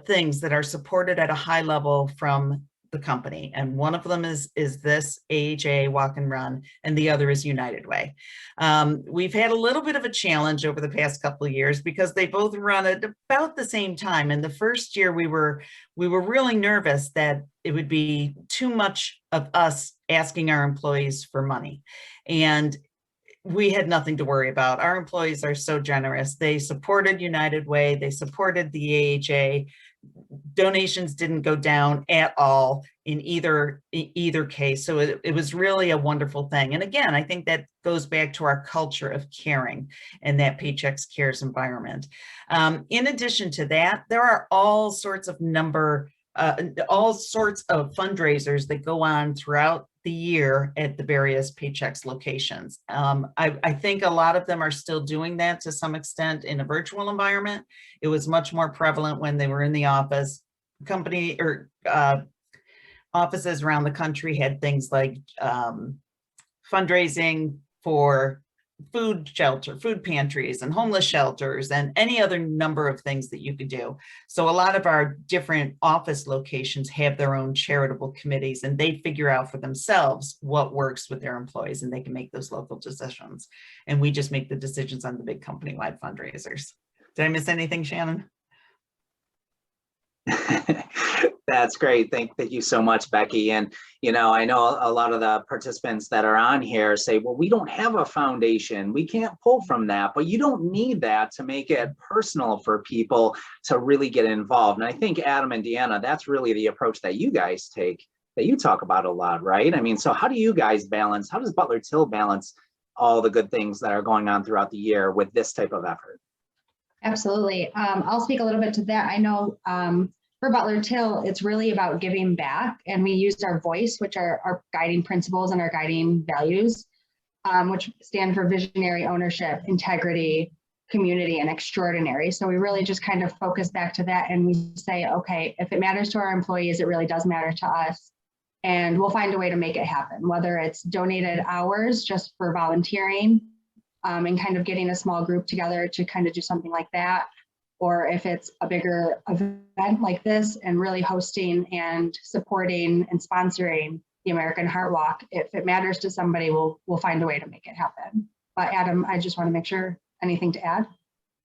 things that are supported at a high level from the company. And one of them is this AHA Walk and Run, and the other is United Way. We've had a little bit of a challenge over the past couple of years because they both run at about the same time. And the first year we were really nervous that it would be too much of us asking our employees for money. And we had nothing to worry about. Our employees are so generous. They supported United Way. They supported the AHA. Donations didn't go down at all in either case. So it was really a wonderful thing. And again, I think that goes back to our culture of caring and that Paychecks Cares environment. In addition to that, there are all sorts of fundraisers that go on throughout the year at the various Paychecks locations. I think a lot of them are still doing that to some extent in a virtual environment. It was much more prevalent when they were in the office. Offices around the country had things like fundraising for food pantries and homeless shelters and any other number of things that you could do. So a lot of our different office locations have their own charitable committees, and they figure out for themselves what works with their employees, and they can make those local decisions. And we just make the decisions on the big company-wide fundraisers. Did I miss anything, Shannon? That's great. Thank you so much, Becky. And, I know a lot of the participants that are on here say, well, we don't have a foundation. We can't pull from that, but you don't need that to make it personal for people to really get involved. And I think Adam and Deanna, that's really the approach that you guys take, that you talk about a lot, right? I mean, so how do you guys balance, how does Butler Till balance all the good things that are going on throughout the year with this type of effort? Absolutely. I'll speak a little bit to that. I know for Butler Till, it's really about giving back. And we used our voice, which are our guiding principles and our guiding values, which stand for visionary, ownership, integrity, community, and extraordinary. So we really just kind of focus back to that. And we say, okay, if it matters to our employees, it really does matter to us. And we'll find a way to make it happen, whether it's donated hours just for volunteering and kind of getting a small group together to kind of do something like that, or if it's a bigger event like this and really hosting and supporting and sponsoring the American Heart Walk. If it matters to somebody, we'll find a way to make it happen. But Adam, I just want to make sure, anything to add?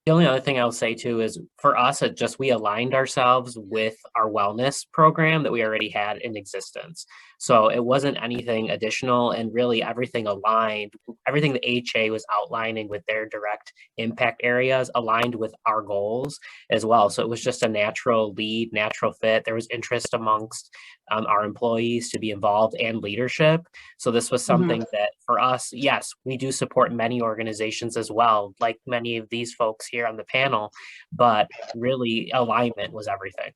The only other thing I'll say too is for us, we aligned ourselves with our wellness program that we already had in existence. So it wasn't anything additional, and really everything aligned, everything the AHA was outlining with their direct impact areas aligned with our goals as well. So it was just a natural lead, natural fit. There was interest amongst our employees to be involved and leadership. So this was something that for us, yes, we do support many organizations as well, like many of these folks here on the panel, but really alignment was everything.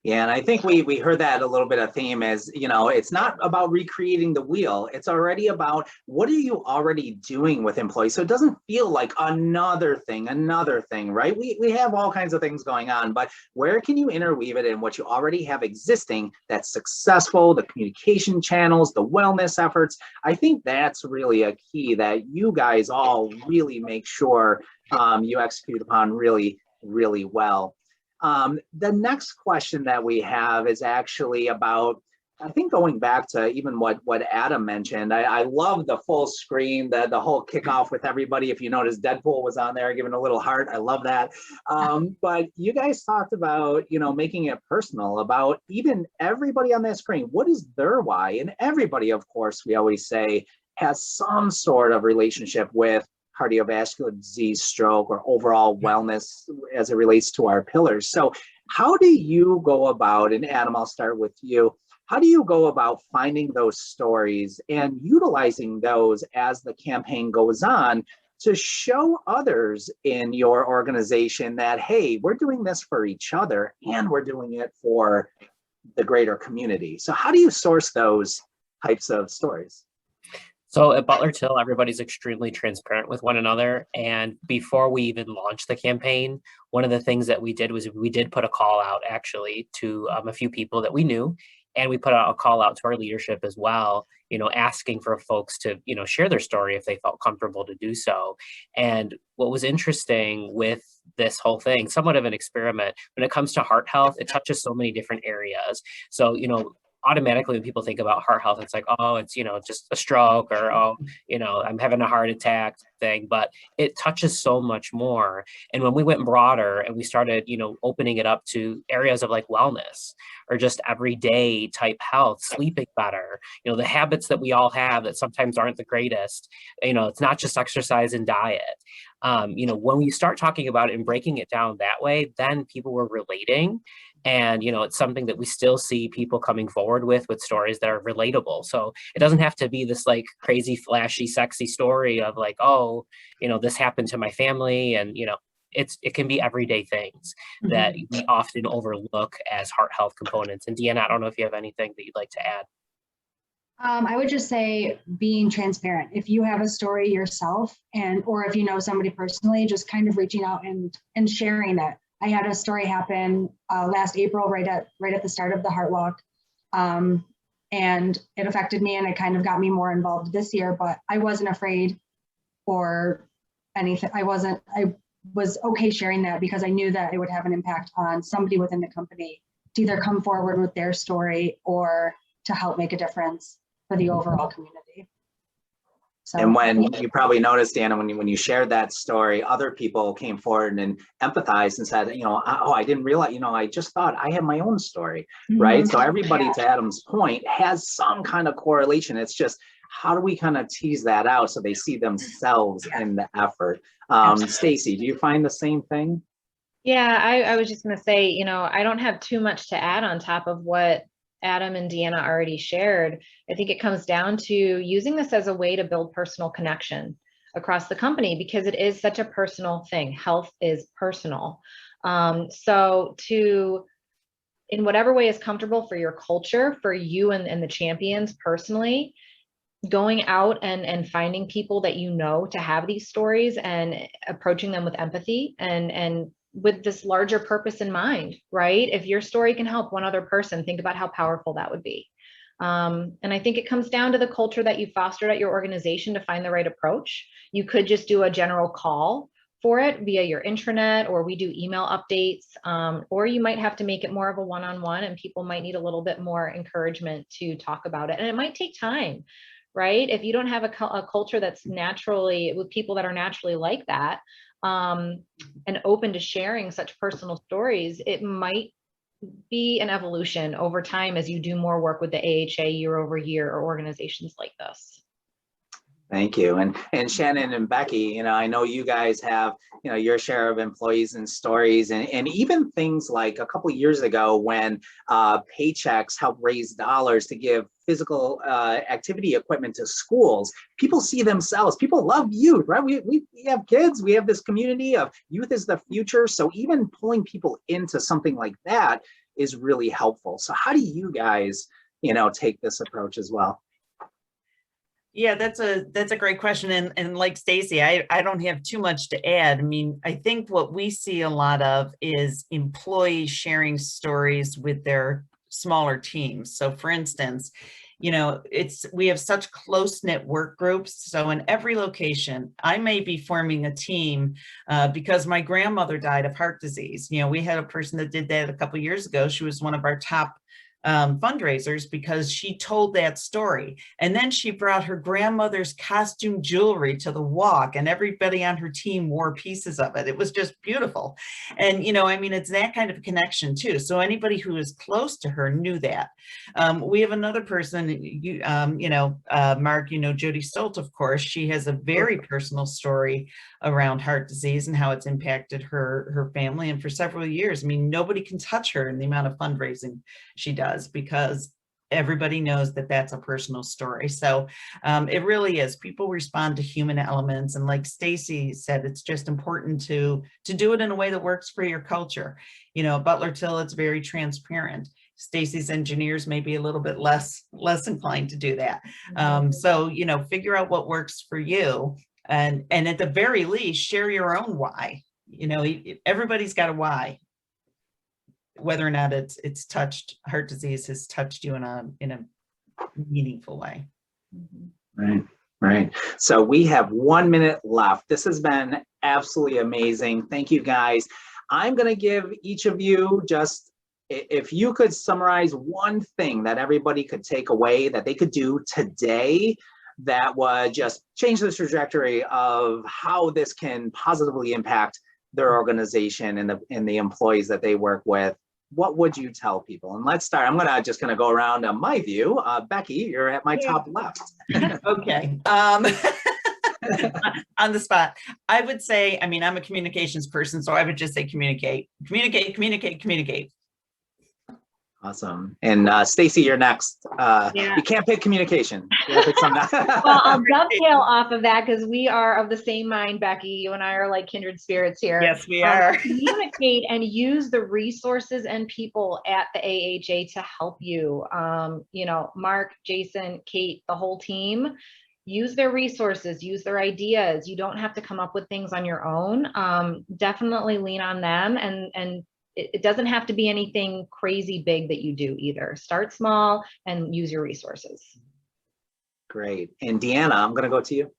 Yeah, and I think we heard that a little bit of theme is, you know, it's not about recreating the wheel. It's already about what are you already doing with employees? So it doesn't feel like another thing, right? We have all kinds of things going on, but where can you interweave it in what you already have existing that's successful, the communication channels, the wellness efforts? I think that's really a key that you guys all really make sure you execute upon really, really well. The next question that we have is actually about, I think going back to even what Adam mentioned. I love the full screen, the whole kickoff with everybody. If you notice, Deadpool was on there giving a little heart. I love that. But you guys talked about, you know, making it personal, about even everybody on that screen. What is their why? And everybody, of course, we always say, has some sort of relationship with cardiovascular disease, stroke, or overall wellness as it relates to our pillars. So how do you go about, and Adam, I'll start with you, how do you go about finding those stories and utilizing those as the campaign goes on to show others in your organization that, hey, we're doing this for each other and we're doing it for the greater community? So how do you source those types of stories? So at Butler Till, everybody's extremely transparent with one another. And before we even launched the campaign, one of the things that we did was we did put a call out actually to a few people that we knew. And we put out a call out to our leadership as well, you know, asking for folks to, you know, share their story if they felt comfortable to do so. And what was interesting with this whole thing, somewhat of an experiment, when it comes to heart health, it touches so many different areas. So, you know, automatically when people think about heart health, it's like, oh, it's, you know, just a stroke, or, oh, you know, I'm having a heart attack thing, but it touches so much more. And when we went broader and we started, you know, opening it up to areas of like wellness or just everyday type health, sleeping better, you know, the habits that we all have that sometimes aren't the greatest, you know, it's not just exercise and diet. You know, when we start talking about it and breaking it down that way, then people were relating. And, you know, it's something that we still see people coming forward with stories that are relatable. So it doesn't have to be this like crazy, flashy, sexy story of like, oh, you know, this happened to my family. And, you know, it can be everyday things that we often overlook as heart health components. And Deanna, I don't know if you have anything that you'd like to add. I would just say being transparent. If you have a story yourself, or if you know somebody personally, just kind of reaching out and sharing it. I had a story happen last April, right at the start of the Heart Walk, and it affected me, and it kind of got me more involved this year. But I wasn't afraid or anything. I was okay sharing that because I knew that it would have an impact on somebody within the company to either come forward with their story or to help make a difference for the overall community. So, and when you probably noticed, Anna, when you shared that story, other people came forward and empathized and said, you know, oh, I didn't realize, you know, I just thought I had my own story, right? So everybody, to Adam's point, has some kind of correlation. It's just, how do we kind of tease that out so they see themselves in the effort? Stacy, do you find the same thing? Yeah, I was just going to say, you know, I don't have too much to add on top of what Adam and Deanna already shared. I think it comes down to using this as a way to build personal connection across the company because it is such a personal thing. Health is personal. So in whatever way is comfortable for your culture, for you and the champions personally, going out and finding people that you know to have these stories and approaching them with empathy and with this larger purpose in mind, right? If your story can help one other person, think about how powerful that would be. And I think it comes down to the culture that you fostered at your organization to find the right approach. You could just do a general call for it via your intranet, or we do email updates, or you might have to make it more of a one-on-one, and people might need a little bit more encouragement to talk about it. And it might take time, right? If you don't have a culture that's naturally, with people that are naturally like that, and open to sharing such personal stories, it might be an evolution over time as you do more work with the AHA year over year, or organizations like this. Thank you. And Shannon and Becky, I know you guys have, your share of employees and stories, and even things like a couple of years ago when Paychecks helped raise dollars to give physical activity equipment to schools. People see themselves, people love youth, right? We have kids, we have this community of youth is the future. So even pulling people into something like that is really helpful. So how do you guys, take this approach as well? Yeah, that's a great question. And like Stacy, I don't have too much to add. I mean, I think what we see a lot of is employees sharing stories with their smaller teams. So for instance, we have such close-knit work groups. So in every location, I may be forming a team because my grandmother died of heart disease. We had a person that did that a couple of years ago. She was one of our top fundraisers because she told that story. And then she brought her grandmother's costume jewelry to the walk, and everybody on her team wore pieces of it. It was just beautiful. And, it's that kind of connection too. So anybody who is close to her knew that. We have another person, Mark, Jody Stolt, of course, she has a very personal story around heart disease and how it's impacted her family. And for several years, nobody can touch her in the amount of fundraising she does, because everybody knows that that's a personal story. So it really is. People respond to human elements. And like Stacy said, it's just important to do it in a way that works for your culture. Butler Till, it's very transparent. Stacy's engineers may be a little bit less inclined to do that. So, figure out what works for you. And at the very least, share your own why. Everybody's got a why. Whether or not it's touched, heart disease has touched you in a meaningful way. Right. So we have 1 minute left. This has been absolutely amazing. Thank you, guys. I'm going to give each of you just, if you could summarize one thing that everybody could take away that they could do today that would just change the trajectory of how this can positively impact their organization and the employees that they work with, what would you tell people? And let's start. I'm just gonna go around my view. Becky, you're at my top left. Okay. On the spot, I would say, I'm a communications person, so I would just say communicate. Awesome. And Stacy, you're next. Yeah. You can't pick communication. You pick well, I'll dovetail off of that because we are of the same mind, Becky. You and I are like kindred spirits here. Yes, we are. Communicate and use the resources and people at the AHA to help you. Mark, Jason, Kate, the whole team. Use their resources, use their ideas. You don't have to come up with things on your own. Definitely lean on them, and it doesn't have to be anything crazy big that you do either. Start small and use your resources. Great. And Deanna, I'm going to go to you.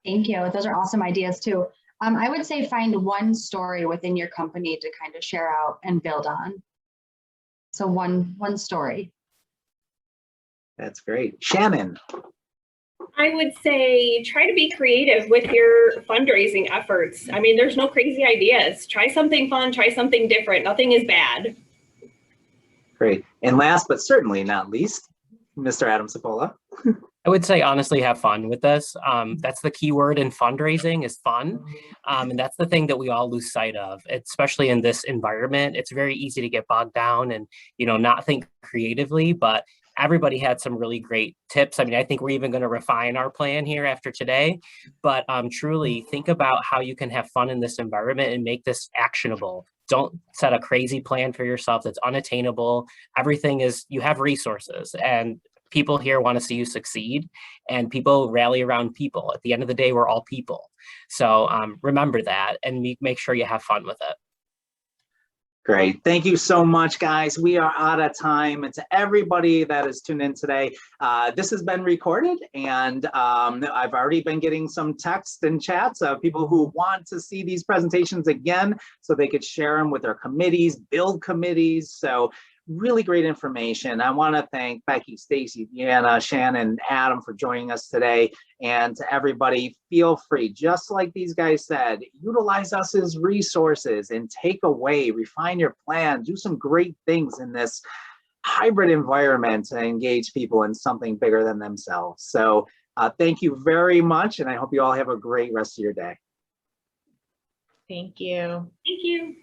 Thank you. Those are awesome ideas too. I would say find one story within your company to kind of share out and build on. So one story. That's great. Shannon. I would say try to be creative with your fundraising efforts. There's no crazy ideas. Try something fun, try something different. Nothing is bad. Great. And last but certainly not least, Mr. Adam Cipolla. I would say honestly have fun with this. That's the key word in fundraising is fun. And that's the thing that we all lose sight of, especially in this environment. It's very easy to get bogged down and, not think creatively, but everybody had some really great tips. I think we're even going to refine our plan here after today, but truly think about how you can have fun in this environment and make this actionable Don't set a crazy plan for yourself that's unattainable. Everything is, you have resources, and people here want to see you succeed, and people rally around people. At the end of the day, we're all people. So remember that, and make sure you have fun with it. Great. Thank you so much, guys. We are out of time. And to everybody that is tuned in today, this has been recorded, and I've already been getting some texts and chats of people who want to see these presentations again so they could share them with their committees, build committees. So really great information. I want to thank Becky, Stacy, Deanna, Shannon, Adam for joining us today. And to everybody, feel free, just like these guys said, utilize us as resources and take away, refine your plan, do some great things in this hybrid environment to engage people in something bigger than themselves. So thank you very much, and I hope you all have a great rest of your day. Thank you. Thank you.